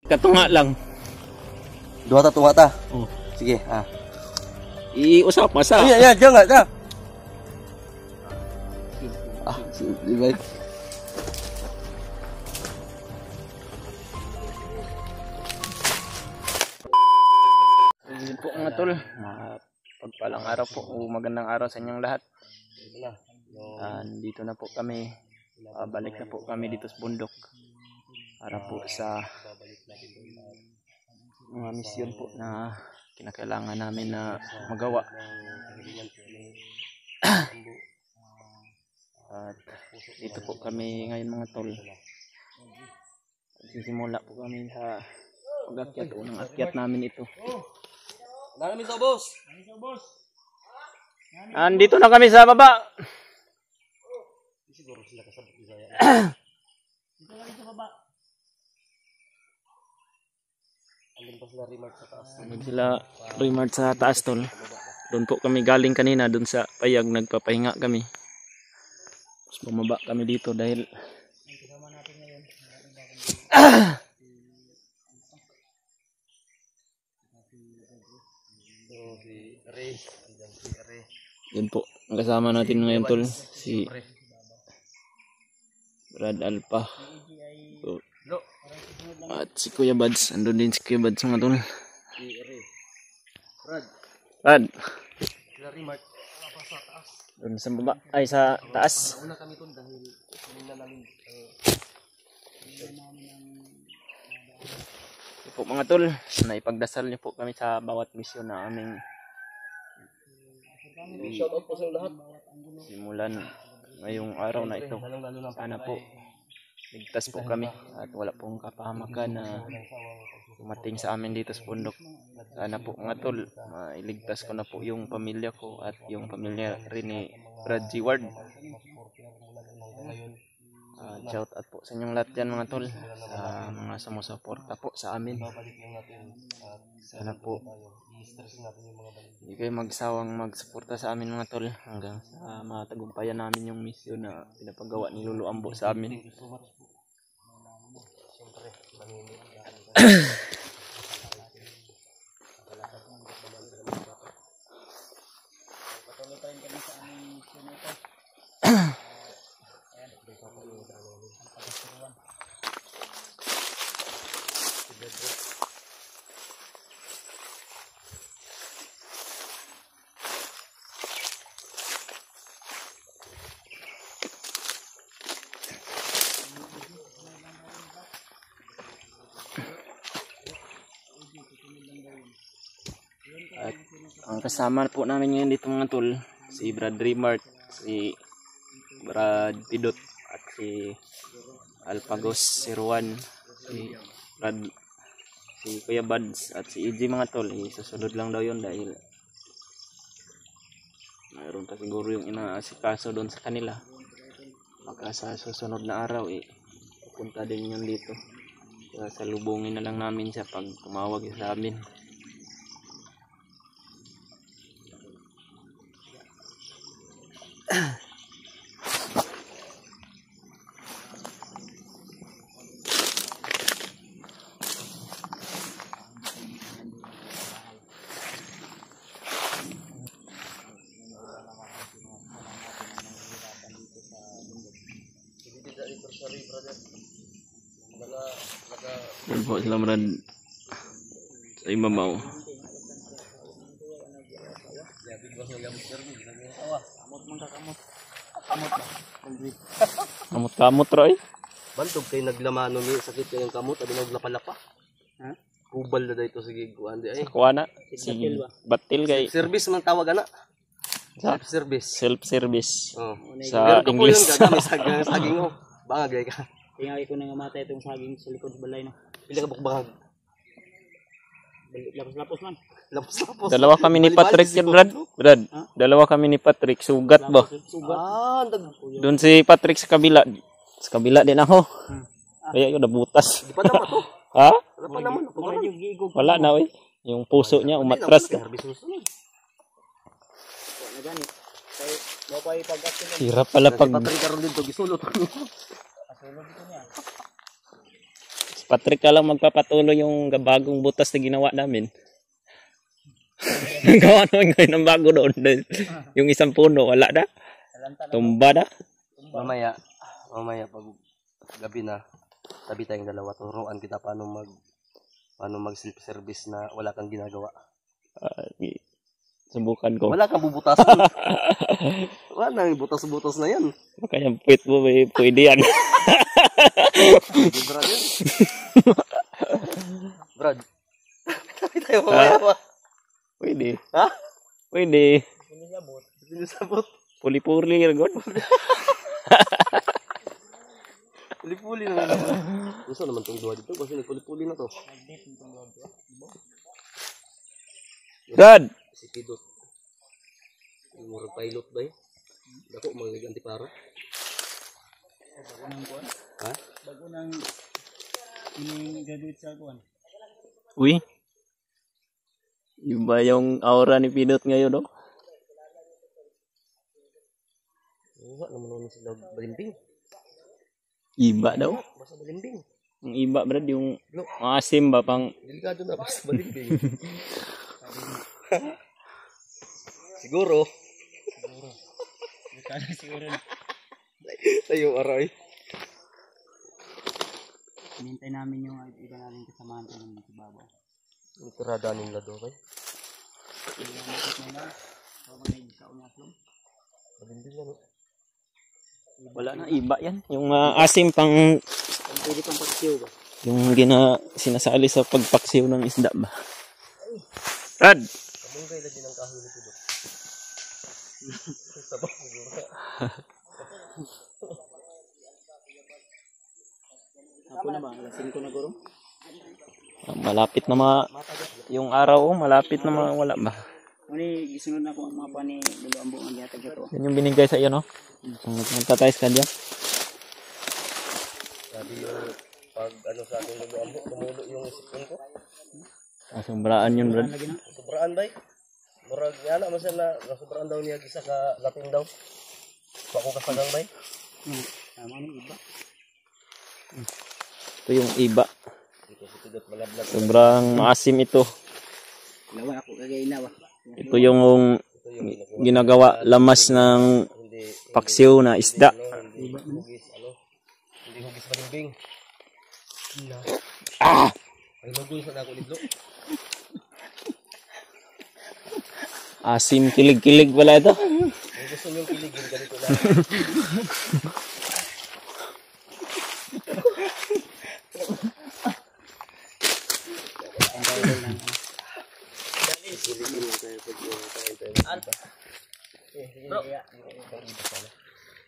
Katunga lang. Duha ta. Oh. Sige, Iusap masa. Ayan, diyan nga. Di ba? Ayun po mga tol. Pagpalang araw po o magandang araw sa inyong lahat. Dito na po kami. Balik na po kami dito sa bundok. Para po sa mga misyon po na kinakailangan namin na magawa. At dito po kami ngayon mga tol. Sisimula po kami sa pag-akyat. Unang akyat namin ito. Andito na kami sa baba. Siguro sila kasabot ni Zaya. Dito lang sa baba. Andun pa sila Remart sa taas. Andun sila Remart sa taas tol. Doon po kami galing kanina doon sa payag, nagpapahinga kami. Tapos bumaba kami dito dahil yun po, ang kasama natin ngayon tol, si Brad Alpha at si Kuya Bads. Andun din si Kuya Bads mga tol. Brad doon sa baba, ay sa taas. Ito po mga tol, naipagdasal niyo po kami sa bawat misyon na aming shoutout po sa lahat. Simulan ngayong araw na ito. Sana po ligtas po kami at wala pong kapahamakan na dumating sa amin dito sa bundok. Sana po mga tol, iligtas ko na po yung pamilya ko at yung pamilya rin ni Brad G. Ward. Shout out po sa inyong lahat dyan mga tol, sa mga sumusuporta po sa amin. Sana po hindi kayo magsawang magsuporta sa amin mga tol hanggang sa matagumpayan namin yung misyon na pinapagawa ni Lolo Ambo sa amin. At ang kasama po namin ngayon dito mga tol, si Brad Remart, si Brad Pidot at si Alpagos, si Ruan, si Kuya Bads at si EJ mga tol. Susunod lang daw yun dahil mayroon pa siguro yung inaasikaso doon sa kanila. Baka sa susunod na araw pupunta din yun dito. Kaya salubungin na lang namin siya pag tumawag sa amin. Yan po sila Brad sa ibabaw. Kamot Roy. Bantog kay naglamano ni sakit kay ng kamot abi naglapa-lapa. Ha? Kubal na dayto sige kuan di ay. Kuana si Batil kay service man tawag ana. Self service. Oh. Sa English. Saging mo. Bagay ka. Tingay ko na nga matay itong saging sa likod sa balay no. Pila ka bukbahag. Lapos man. Lapos. Dalawa kami ni Patrick yan, Brad. Dalawa kami ni Patrick. Sugat ba? Doon si Patrick sa kabila. Sa kabila din ako. Kaya yun, nabutas. Di pa naman to. Ha? Wala pa naman. Wala na, eh. Yung puso niya, umatras ka. Hirap pala pag... Patrick karon dito, gisulot. Patrick ka lang magpapatuloy yung bagong butas na ginawa namin. Gawa naman ngayon ng bago doon. Yung isang puno, wala na. Tumba na. Mamaya pag gabi na, tabi tayong dalawa, turuan kita paano mag self-service na wala kang ginagawa. Subukan ko. Wala kang bubutasan. Wala nang butas-butas na yan. Kaya puwit mo, pwede yan. Di Brad yan. Brad. Tabi tayo mamaya pa. Pwede. Ha? Pwede. Hindi sabot. Puli-puli. Puli-puli na naman. Gusto naman itong duwa dito kasi nagpuli-puli na to. Dad! Si Pidot. Yung murag pilot ba eh? Dako, magaganti para. Ha? Bago nang ini-graduate sa kuan. Uy. Iba yung aura ni Pinot ngayon, no? Wala naman naman sila balimbing. Iba daw. Basta balimbing. Yung iba, Brad, yung asim ba pang... Delikado na basta balimbing. Siguro. Siguro. Tayo aray. Hinintay namin yung iba namin kasamahan ko ng Babaw. Ang tirada nila doon kay. Balimbing na no? Wala na, iba yan. Yung asim pang... Pwede pang pagsiyaw ba? Yung sinasali sa pagpaksiw ng isda ba? Brad! Kamunggay lagi ng kahoy nito doon. Sabak siguro. Ako na ba? Lasing ko na guro? Malapit na yung araw, malapit na wala ba? Muni, gisunod na ko ang mga pani Lolo Ambong ang gihatag ito. Yan yung binigay sa iyo, no? So, magtatayos ka dyan. Sabi yung pag ano sa ating Lolo Ambong, tumulo yung sipon ko. Sobraan yun, Brad. Sobraan ba eh? Murag nga na, masya na, sobraan daw niya gisa ka lating daw. Bako kasagang ba eh? Tama ng iba. Ito yung iba. Ito si Pidot malablag. Sobrang maasim ito. Lawa ako kagay ba? Ito yung ginagawa lamas ng paksiw na isda. Hindi hugis balimbing. Ah! Ay lugol sa dako lidlo. Asim kilig-kilig pala ito. Kung gusto nyo kiligin, ganito lang. Bro,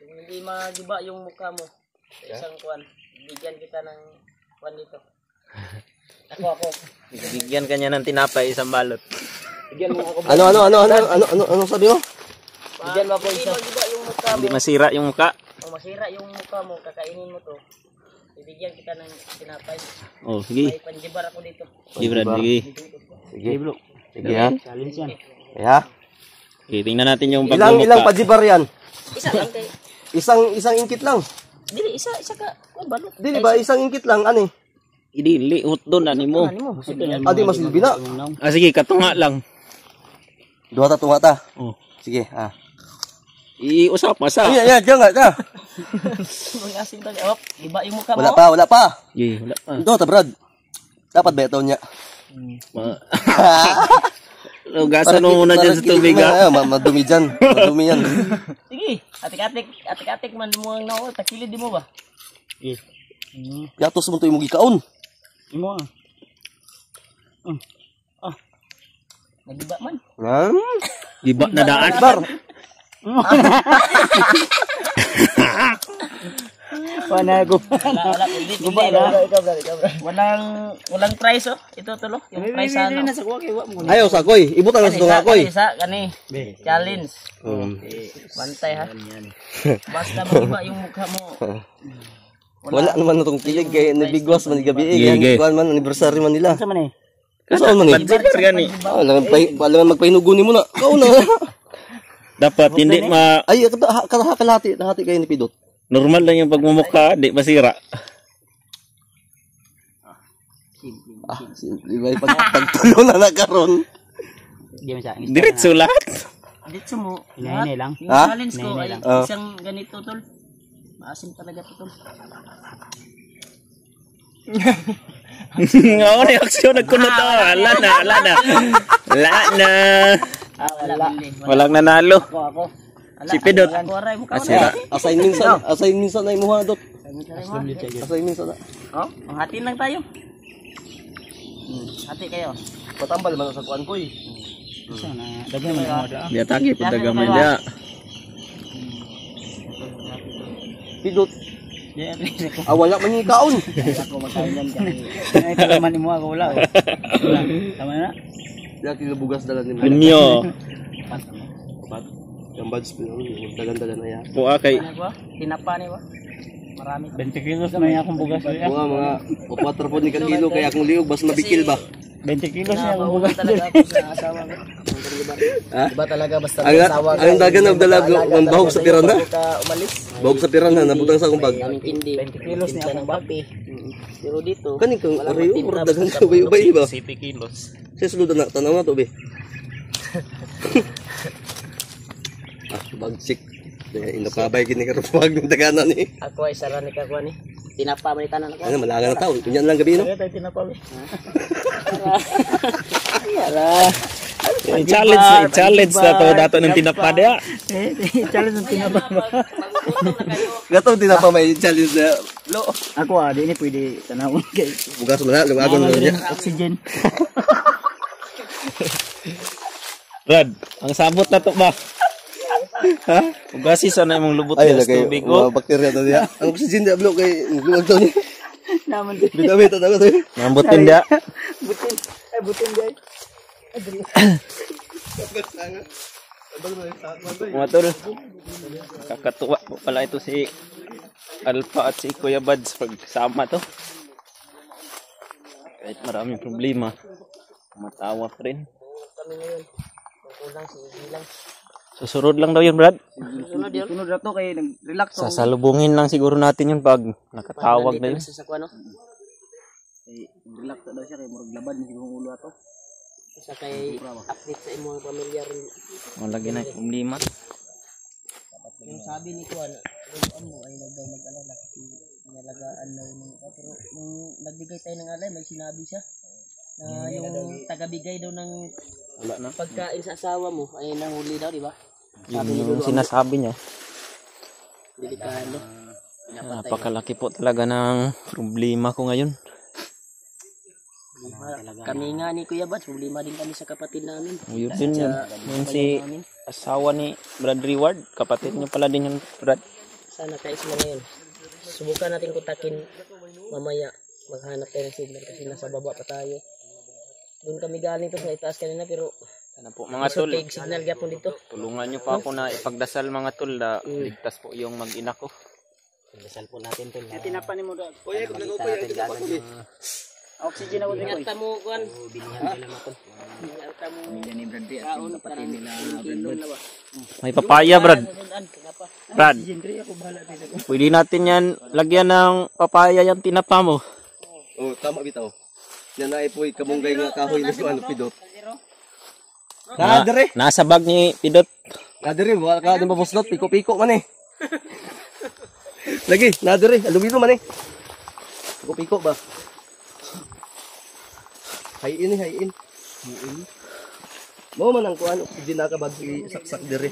kung hindi magiba yung mukha mo sa isang kuwan, bigyan kita ng kuwan dito. Ako. Bigyan kanya ng tinapay, isang balot. Bigyan mo ako. Ano sabi mo? Bigyan mo ako isa. Magiba yung mukha mo. Hindi masira yung mukha. O masira yung mukha mo, kakainin mo to. Bibigyan kita ng tinapay. Oh, sige. May panjibar ako dito. Sige, Brad, sige. Sige, bro. Sige ha. Challenge yan. Kaya. Okay, tingnan natin yung pagmumukha. Ilang pajibar yan? Isa lang kay. Isang ingkit lang. Dili, isa ka. Oh, balot. Di ba isang ingkit lang, ani? Idili, hot doon, ani mo. Adi masilbi na. Ah, sige, katunga lang. Duha ta. Oh. Sige, ha. Iusap, masa. Iya, diyan nga. Mga asin tali. Oh, iba yung mukha mo. Wala pa. Sige, wala pa. Ito, ta, Brad. Dapat ba ito niya? Lugasan mo muna dyan sa tubig, ha? Madumi dyan. Madumi yan. Sige, atik-atik man mo ang nawa, takilid di mo ba? Eh. Yatos mo ito yung mugikaon. Imo ah. Nagiba man. Giba na daan. Bar. Wala hindi walang price oh. Ito tulo, yung price ano. Ayaw sa koy. Ibutan na sa tunga koy. Isa kani. Challenge. Bantay ha. Basta magiba yung mukha mo. Wala naman na itong kilig kaya nabigwas man gabi eh. Kuhan man, anniversary man nila. Sa man eh. Saan man eh? Badjibar gani. Alam magpahinuguni mo na. Kao na. Dapat hindi Ay, kalahati kayo ni Pidot. normal lang yung pagmumukha, di masira. Simple ba pagtulo na nagkaroon? Di mo siya. Diretso lahat. Dito mo. Hinahinay lang. Yung Ha? challenge ko ay Hinahinay lang. isang ganito tol. Maasim talaga to tol. Oo, reaksyon nagkunot to. Ala na. Wala na. Wala. Walang nanalo. Ako. Si Pidot. Ako aray mo ka. Asira. Assign minsan na imuha dot. Assign minsan na. Oh, hatiin lang tayo. Hati kayo. Patambal man sa kuan ko eh. Dagyan mo mo da. Dia tagi pud dagamay dia. Pidot. Di ako. Wala man yung kaon. Ako magkainan kami. Ay talaman mo ako wala. Tama na. Diya kilabugas dalan ni Punyo. Yung buds dalan na ya. Puha kay Ano ba? Tinapa ni ba? Marami. 20 kilos na yung akong bugas. Mga 4 po ni kilo kaya akong liog bas mabikil ba. 20 kilos na akong Nabawagan bugas. talaga ako sa asawa ko. Ha? Diba talaga basta Ang dagan ng dalag ng bahog sa pirana. ka umalis. Bahog sa pirana nabutang sa akong bag. Kaming tindi. 20 kilos niya akong papi. Pero dito, Kaning kang walang ariyo magtimpla, murag dagan basta ka ubay ba. 7 kilos. Sa sulod na tanaw na to be. Bagsik. Inapabay gini ka pag ng daganan ni. ako ay sarani ka kuha ni. Tinapa man itanan ako. Ano malangan na tao. Kunyan lang gabi no. Kaya tayo tinapal. I-challenge na to dato ng tinapa dia. Challenge ng tinapa. Gato din na pa may challenge na. Lo. Ako di ni pwede tanawon kay. Bugas mo na lumagon na niya. Oxygen. Brad, ang sabot na to ba? Ha? Ugasi sana imong lubot Ay sa lagay tubig oh. bakterya to niya. Ang oxygen dia blo kay luwag to niya. Naman din. Bitabi to daw to. Nambutin dia. Butin. Ay butin guys. Mga tol. Kakatuwa po pala ito si Alpha at si Kuya Buds pagsama to. Kahit maraming problema, matawa pa rin. Kami ngayon. Kulang si Ilang. Susunod lang daw yun, Brad. Sunod yun. Sunod na to kay nag-relax to. Sasalubungin lang siguro natin yun pag nakatawag na yun. Sa kuano. Relax daw siya kay murag laban ni siguro ulo ato. Sa kay update sa imong pamilya rin. Malagi na yung problema. Yung sabi ni Kuan, ano ay nagdaw mag-alala kasi nalagaan daw ng pero nung nagbigay tayo ng alay may sinabi siya na yung tagabigay daw ng Wala na. pagkain sa asawa mo ay nahuli daw, di ba? Yun yung sinasabi niya. Delikado. Napakalaki po talaga ng problema ko ngayon. Kami nga ni Kuya Bats, problema din kami sa kapatid namin. Yun din yun. Yun si asawa ni Brad Reward. Kapatid niyo pala din yung Brad. Sana tayo sila ngayon. Subukan natin kontakin mamaya. Maghanap tayo ng signal kasi nasa baba pa tayo. Doon kami galing to sa itaas kanina pero Sana po mga tol. take signal gapon dito. Tulungan niyo pa ako na ipagdasal mga tol na ligtas po yung mag-ina ko. Dasal po natin to. Tinapa ni mo da. Kuya kung nagaw pa yan dapat ko. Oxygen ako dito. Ingatan mo Kuan. Ingatan mo. Ni Brad Pitt at yung kapatid nila Brad. May papaya, Brad. Kenapa? Brad, Oxygen kaya ako bahala dito. pwede natin yan lagyan ng papaya yung tinapa mo. Oh, tama bitaw. Yan na po kamunggay nga kahoy na ano pidot. Kadre. Nasa bag ni Pidot. Kadre wala ka din babosdot piko-piko man eh. Lagi, nadre, alumino man eh. Piko-piko ba? Hayin. Mo man ang kuan oxygen nakabag si saksak dire.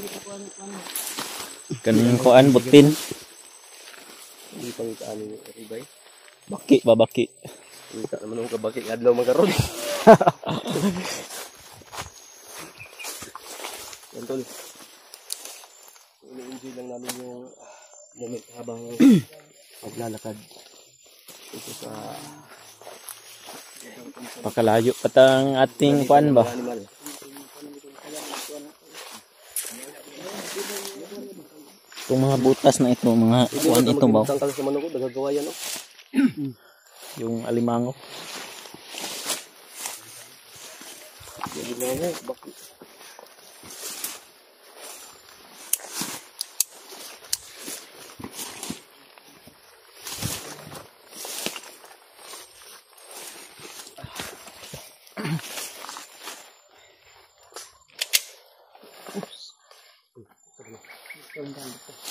Ganun kuan butin. Hindi pang ano ibay. Baki ba baki? Hindi naman ang kabaki adlaw magaron. Tol. Ini-enjoy lang namin yung moment habang maglalakad ito sa Pakalayo patang ating kuan ba? animal. Itong mga butas na ito, mga kuan ito ba? Tangkal sa manok ko, dagagawa yan, no? Yung alimango.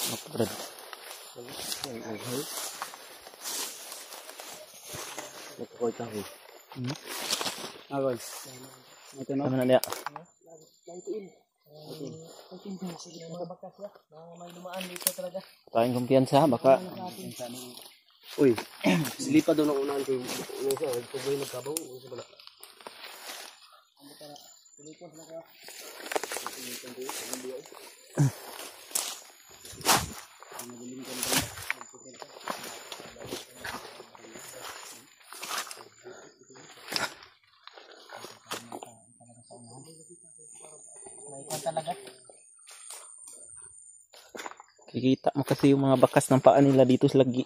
Apa, Brad? Agol. Ito no. Ano na niya? Mga bakas ya. Mga may lumaan dito talaga. Tayong kumpiyansa, baka Uy, silipa doon ang unahan ko. Ano siya, nagtuboy nagkabaw. Ano siya bala? May kwan talaga. kikita mo kasi yung mga bakas ng paa nila dito sa lagi.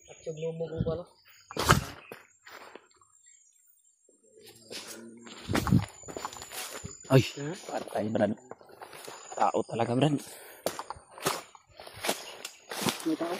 At yung lumog ko pala. Ay, patay, Brad. Tao talaga, Brad. May tao.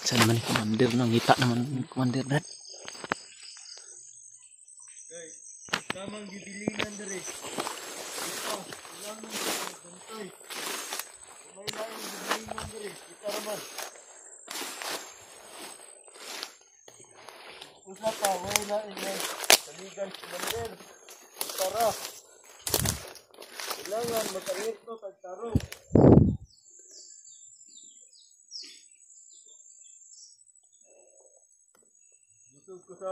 Saan naman yung commander? Nangita naman yung commander, Brad. Tamang gibilinan dere. Ito, ilang nang bantay. May lang gibilinan dere. Kita raman. Usa pa, way na ingay. Saligan commander. Tara. Kailangan mag-alerto tagtarong. Musog ko sa